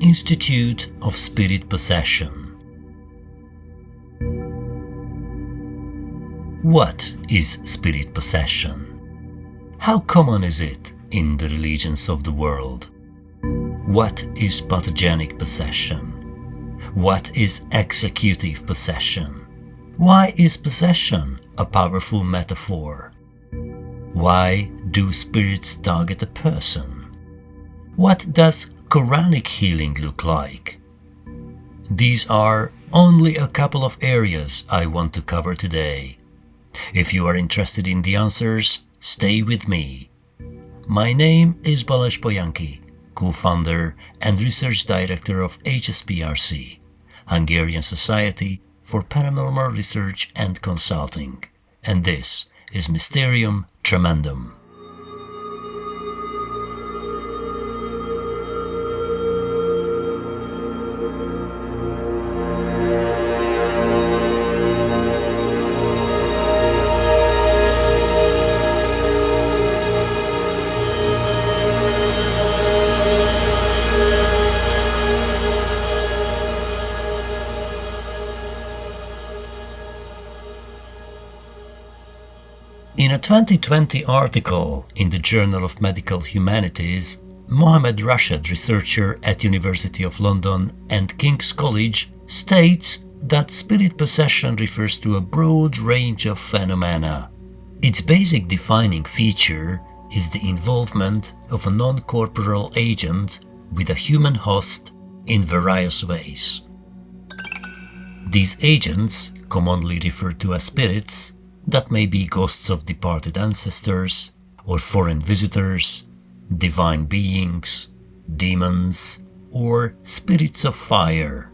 Institute of Spirit Possession. What is spirit possession? How common is it in the religions of the world? What is pathogenic possession? What is executive possession? Why is possession a powerful metaphor? Why do spirits target a person? What does Qur'anic healing look like? These are only a couple of areas I want to cover today. If you are interested in the answers, stay with me. My name is Balazs Polyanki, co-founder and research director of HSPRC, Hungarian Society for Paranormal Research and Consulting, and this is Mysterium Tremendum. In a 2020 article in the Journal of Medical Humanities, Mohammed, researcher at University of London and King's College, states that spirit possession refers to a broad range of phenomena. Its basic defining feature is the involvement of a non-corporeal agent with a human host in various ways. These agents, commonly referred to as spirits, that may be ghosts of departed ancestors, or foreign visitors, divine beings, demons, or spirits of fire.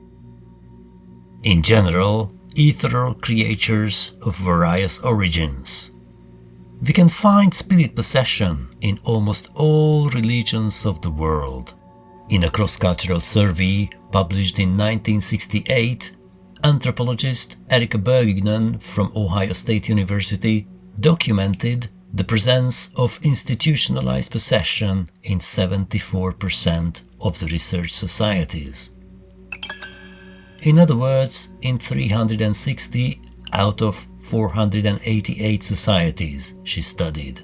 In general, ethereal creatures of various origins. We can find spirit possession in almost all religions of the world. In a cross-cultural survey published in 1968, anthropologist Erika Bergignan from Ohio State University documented the presence of institutionalized possession in 74% of the research societies. In other words, in 360 out of 488 societies she studied.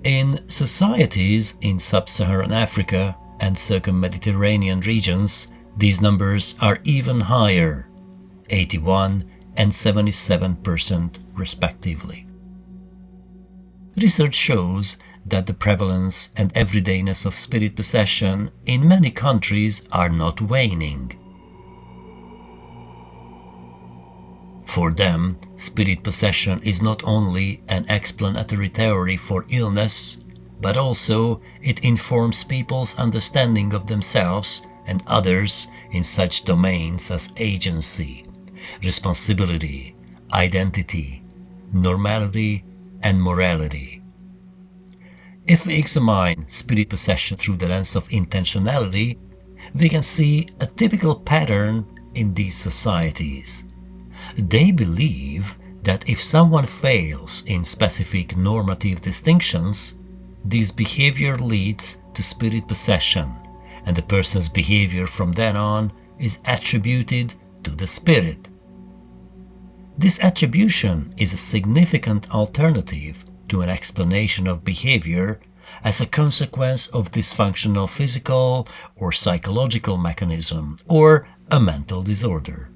In societies in sub-Saharan Africa and circum-Mediterranean regions, these numbers are even higher, 81 and 77% respectively. Research shows that the prevalence and everydayness of spirit possession in many countries are not waning. For them, spirit possession is not only an explanatory theory for illness, but also it informs people's understanding of themselves and others in such domains as agency, responsibility, identity, normality, and morality. If we examine spirit possession through the lens of intentionality, we can see a typical pattern in these societies. They believe that if someone fails in specific normative distinctions, this behavior leads to spirit possession, and the person's behavior from then on is attributed to the spirit. This attribution is a significant alternative to an explanation of behavior as a consequence of dysfunctional physical or psychological mechanism or a mental disorder.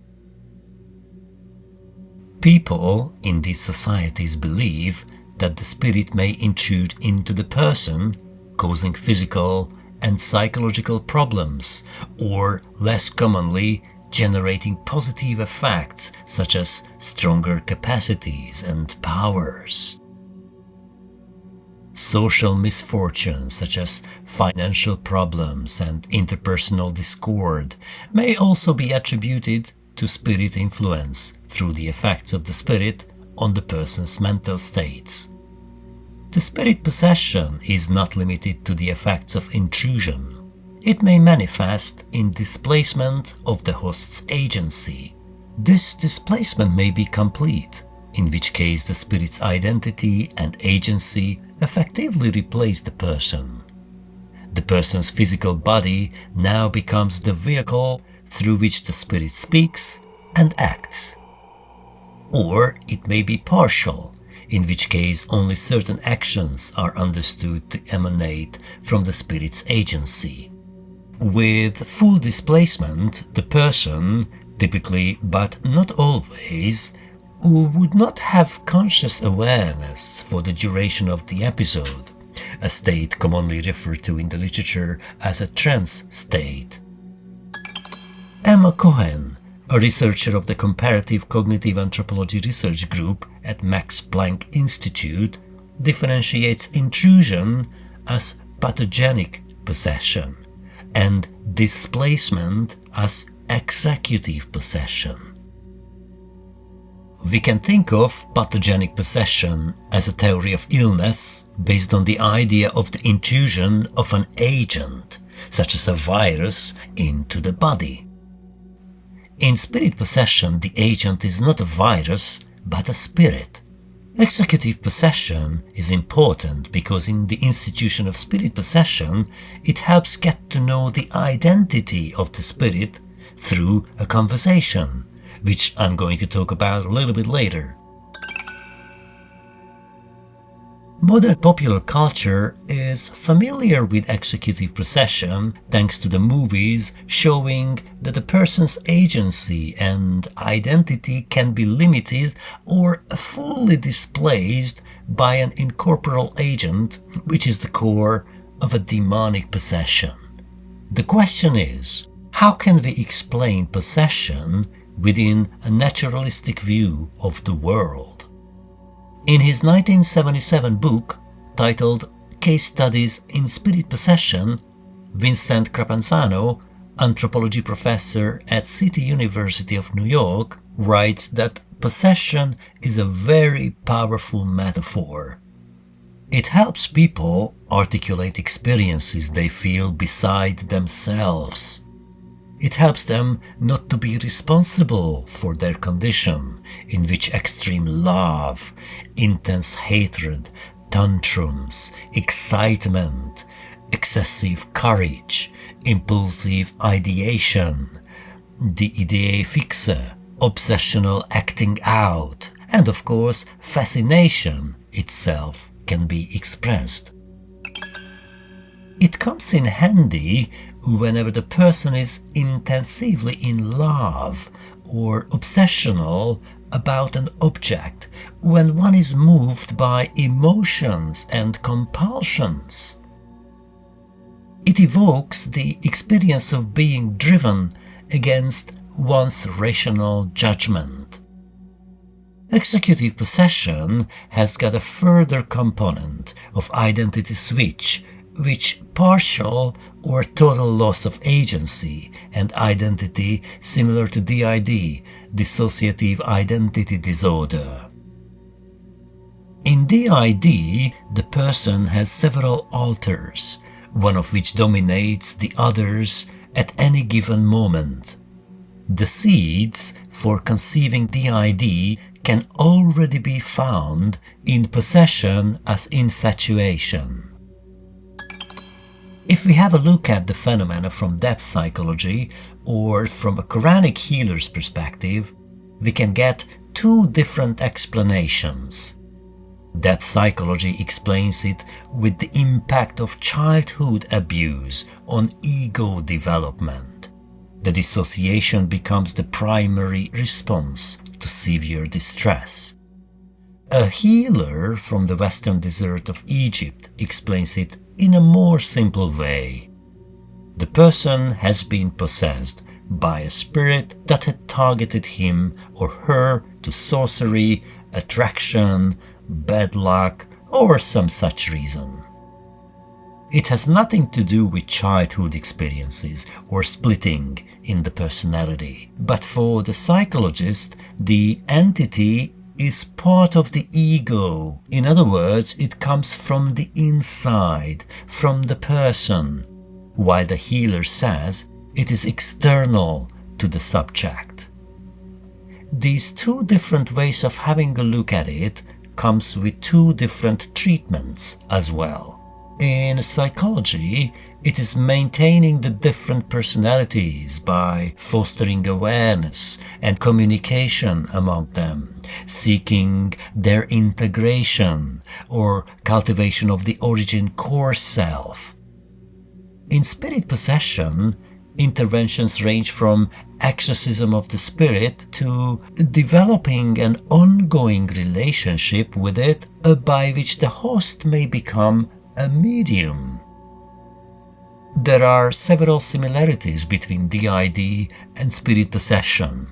People in these societies believe that the spirit may intrude into the person, causing physical and psychological problems, or less commonly, generating positive effects such as stronger capacities and powers. Social misfortunes such as financial problems and interpersonal discord may also be attributed to spirit influence through the effects of the spirit on the person's mental states. The spirit possession is not limited to the effects of intrusion. It may manifest in displacement of the host's agency. This displacement may be complete, in which case the spirit's identity and agency effectively replace the person. The person's physical body now becomes the vehicle through which the spirit speaks and acts. Or it may be partial, in which case only certain actions are understood to emanate from the spirit's agency. With full displacement, the person, typically but not always, who would not have conscious awareness for the duration of the episode, a state commonly referred to in the literature as a trance state. Emma Cohen, a researcher of the Comparative Cognitive Anthropology Research Group at Max Planck Institute, differentiates intrusion as pathogenic possession and displacement as executive possession. We can think of pathogenic possession as a theory of illness based on the idea of the intrusion of an agent, such as a virus, into the body. In spirit possession, the agent is not a virus, but a spirit. Executive possession is important because in the institution of spirit possession, it helps get to know the identity of the spirit through a conversation, which I'm going to talk about a little bit later. Modern popular culture is familiar with executive possession thanks to the movies showing that a person's agency and identity can be limited or fully displaced by an incorporeal agent, which is the core of a demonic possession. The question is, how can we explain possession within a naturalistic view of the world? In his 1977 book, titled Case Studies in Spirit Possession, Vincent Crapanzano, anthropology professor at City University of New York, writes that possession is a very powerful metaphor. It helps people articulate experiences they feel beside themselves. It helps them not to be responsible for their condition, in which extreme love, intense hatred, tantrums, excitement, excessive courage, impulsive ideation, the idee fixe, obsessional acting out, and of course fascination itself can be expressed. It comes in handy whenever the person is intensively in love or obsessional about an object, when one is moved by emotions and compulsions. It evokes the experience of being driven against one's rational judgment. Executive possession has got a further component of identity switch, which partial or total loss of agency and identity similar to DID, dissociative identity disorder. In DID, the person has several alters, one of which dominates the others at any given moment. The seeds for conceiving DID can already be found in possession as infatuation. If we have a look at the phenomena from depth psychology or from a Qur'anic healer's perspective, we can get two different explanations. Depth psychology explains it with the impact of childhood abuse on ego development. The dissociation becomes the primary response to severe distress. A healer from the western desert of Egypt explains it in a more simple way. The person has been possessed by a spirit that had targeted him or her to sorcery, attraction, bad luck, or some such reason. It has nothing to do with childhood experiences or splitting in the personality, but for the psychologist, the entity is part of the ego. In other words, it comes from the inside, from the person, while the healer says it is external to the subject. These two different ways of having a look at it comes with two different treatments as well. In psychology, it is maintaining the different personalities by fostering awareness and communication among them, seeking their integration or cultivation of the origin core self. In spirit possession, interventions range from exorcism of the spirit to developing an ongoing relationship with it by which the host may become a medium. There are several similarities between DID and spirit possession.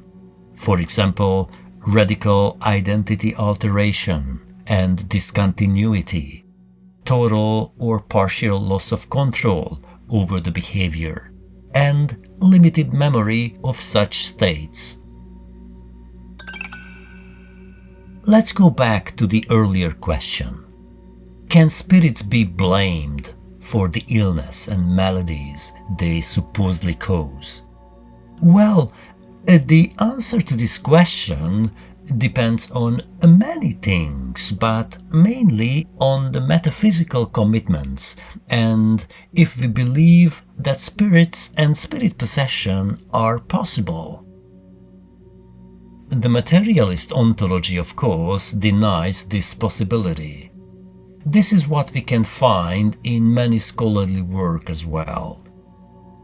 For example, radical identity alteration and discontinuity, total or partial loss of control over the behavior, and limited memory of such states. Let's go back to the earlier question. Can spirits be blamed for the illness and maladies they supposedly cause? Well, the answer to this question depends on many things, but mainly on the metaphysical commitments and if we believe that spirits and spirit possession are possible. The materialist ontology, of course, denies this possibility. This is what we can find in many scholarly work as well.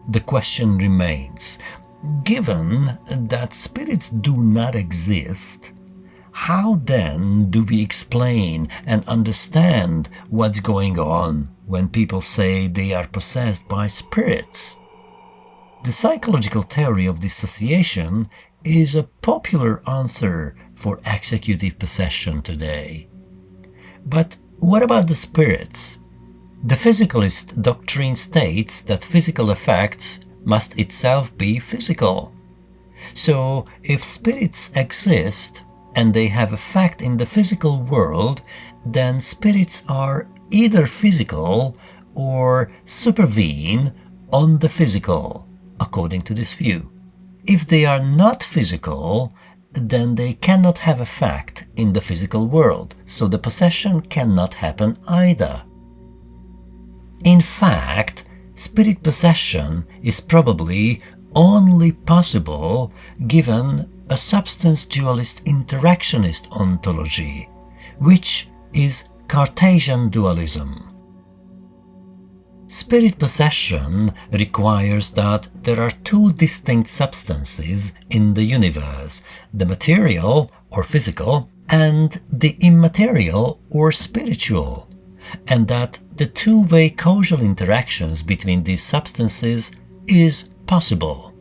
The question remains, given that spirits do not exist, how then do we explain and understand what's going on when people say they are possessed by spirits? The psychological theory of dissociation is a popular answer for executive possession today. But what about the spirits? The physicalist doctrine states that physical effects must itself be physical. So, if spirits exist and they have effect in the physical world, then spirits are either physical or supervene on the physical, according to this view. If they are not physical, then they cannot have effect in the physical world, so the possession cannot happen either. In fact, spirit possession is probably only possible given a substance dualist interactionist ontology, which is Cartesian dualism. Spirit possession requires that there are two distinct substances in the universe, the material or physical and the immaterial or spiritual, and that the two-way causal interactions between these substances is possible.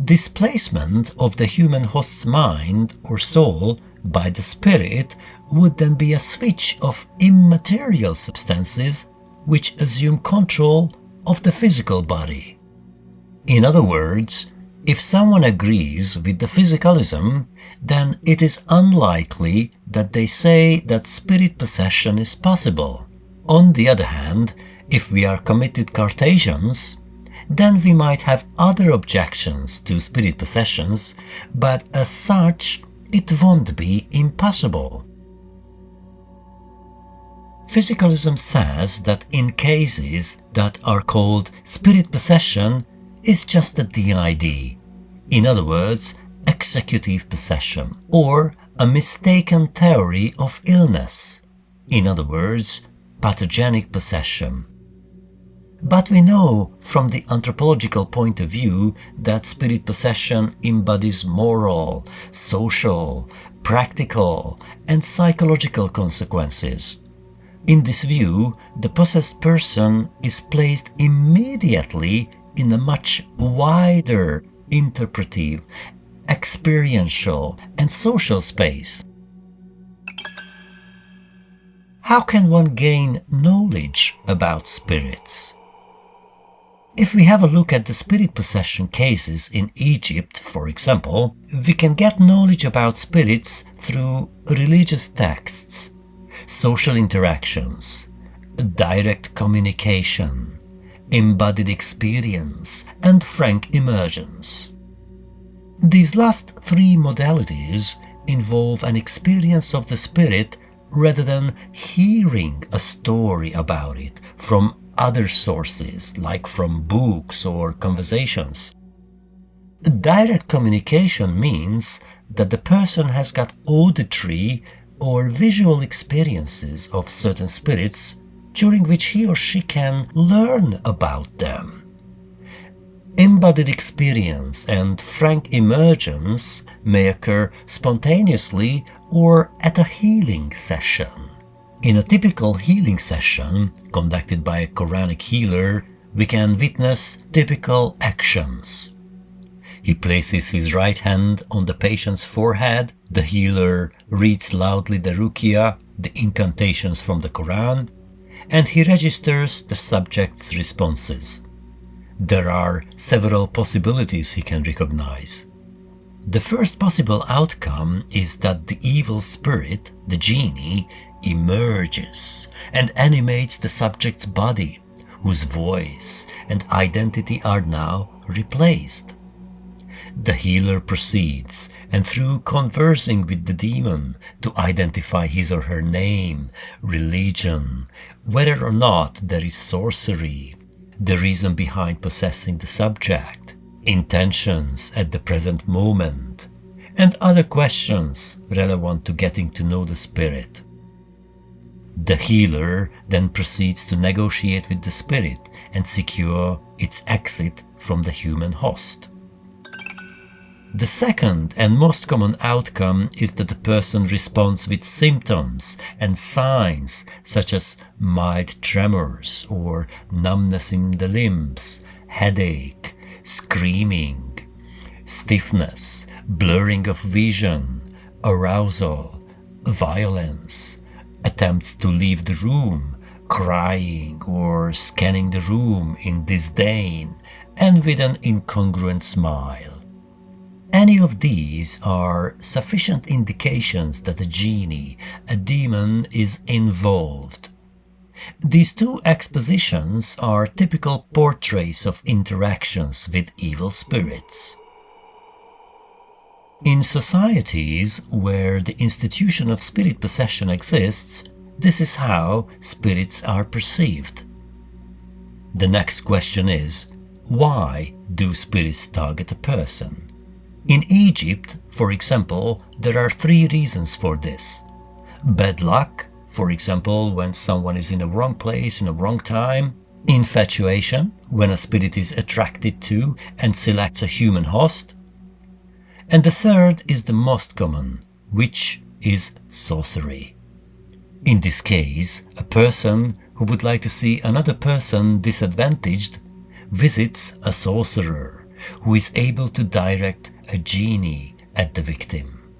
Displacement of the human host's mind or soul by the spirit would then be a switch of immaterial substances which assume control of the physical body. In other words, if someone agrees with the physicalism, then it is unlikely that they say that spirit possession is possible. On the other hand, if we are committed Cartesians, then we might have other objections to spirit possessions, but as such, it won't be impossible. Physicalism says that in cases that are called spirit possession is just a DID, in other words, executive possession, or a mistaken theory of illness, in other words, pathogenic possession. But we know from the anthropological point of view that spirit possession embodies moral, social, practical, and psychological consequences. In this view, the possessed person is placed immediately in a much wider interpretive, experiential, and social space. How can one gain knowledge about spirits? If we have a look at the spirit possession cases in Egypt, for example, we can get knowledge about spirits through religious texts, social interactions, direct communication, embodied experience, and frank emergence. These last three modalities involve an experience of the spirit rather than hearing a story about it from other sources, like from books or conversations. Direct communication means that the person has got auditory or visual experiences of certain spirits during which he or she can learn about them. Embodied experience and frank emergence may occur spontaneously or at a healing session. In a typical healing session conducted by a Qur'anic healer, we can witness typical actions. He places his right hand on the patient's forehead, the healer reads loudly the ruqya, the incantations from the Quran, and he registers the subject's responses. There are several possibilities he can recognize. The first possible outcome is that the evil spirit, the genie, emerges and animates the subject's body, whose voice and identity are now replaced. The healer proceeds, and through conversing with the demon to identify his or her name, religion, whether or not there is sorcery, the reason behind possessing the subject, intentions at the present moment, and other questions relevant to getting to know the spirit. The healer then proceeds to negotiate with the spirit and secure its exit from the human host. The second and most common outcome is that the person responds with symptoms and signs such as mild tremors or numbness in the limbs, headache, screaming, stiffness, blurring of vision, arousal, violence, attempts to leave the room, crying or scanning the room in disdain and with an incongruent smile. Any of these are sufficient indications that a genie, a demon, is involved. These two expositions are typical portraits of interactions with evil spirits. In societies where the institution of spirit possession exists, this is how spirits are perceived. The next question is, why do spirits target a person? In Egypt, for example, there are 3 reasons for this. Bad luck, for example, when someone is in a wrong place in a wrong time. Infatuation, when a spirit is attracted to and selects a human host. And the third is the most common, which is sorcery. In this case, a person who would like to see another person disadvantaged visits a sorcerer who is able to direct a genie at the victim.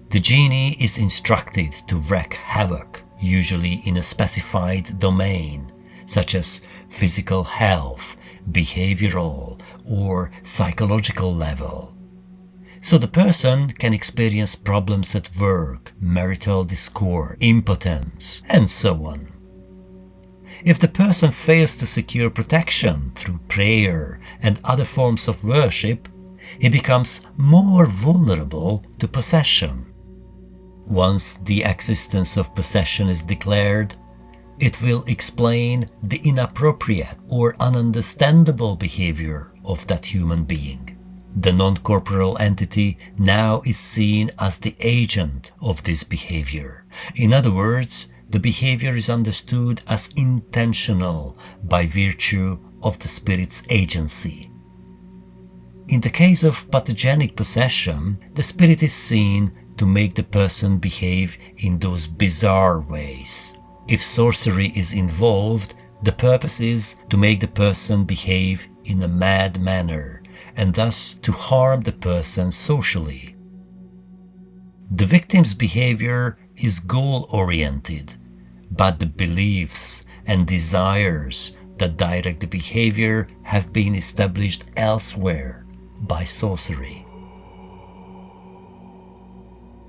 The genie is instructed to wreak havoc, usually in a specified domain, such as physical health, behavioral, or psychological level. So the person can experience problems at work, marital discord, impotence, and so on. If the person fails to secure protection through prayer and other forms of worship, he becomes more vulnerable to possession. Once the existence of possession is declared, it will explain the inappropriate or ununderstandable behavior of that human being. The non-corporeal entity now is seen as the agent of this behavior. In other words, the behavior is understood as intentional by virtue of the spirit's agency. In the case of pathogenic possession, the spirit is seen to make the person behave in those bizarre ways. If sorcery is involved, the purpose is to make the person behave in a mad manner, and thus to harm the person socially. The victim's behavior is goal-oriented, but the beliefs and desires that direct the behavior have been established elsewhere by sorcery.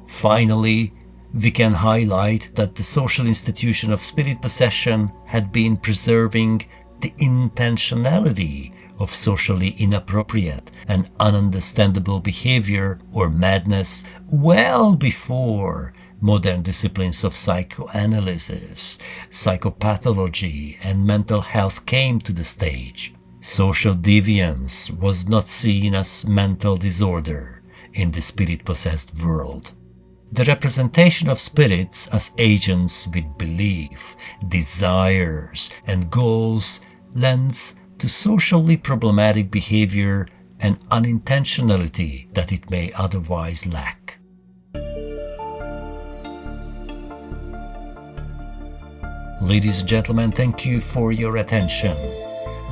Finally, we can highlight that the social institution of spirit possession had been preserving the intentionality of socially inappropriate and ununderstandable behavior or madness well before modern disciplines of psychoanalysis, psychopathology, and mental health came to the stage. Social deviance was not seen as mental disorder in the spirit-possessed world. The representation of spirits as agents with belief, desires, and goals lends to socially problematic behavior and unintentionality that it may otherwise lack. Ladies and gentlemen, thank you for your attention.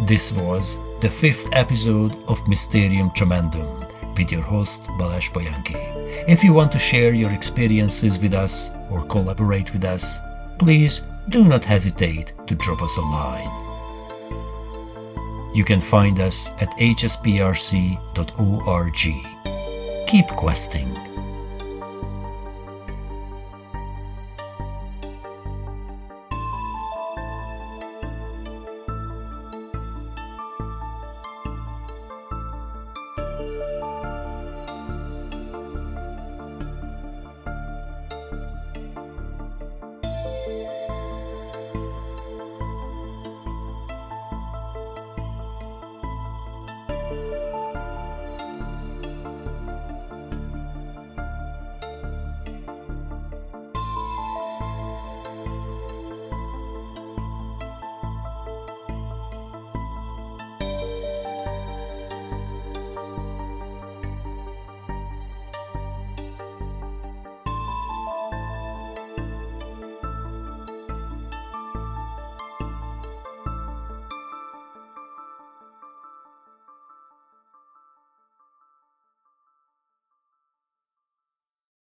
This was the 5th episode of Mysterium Tremendum with your host Balazs Polyanki. If you want to share your experiences with us or collaborate with us, please do not hesitate to drop us a line. You can find us at hsprc.org. Keep questing.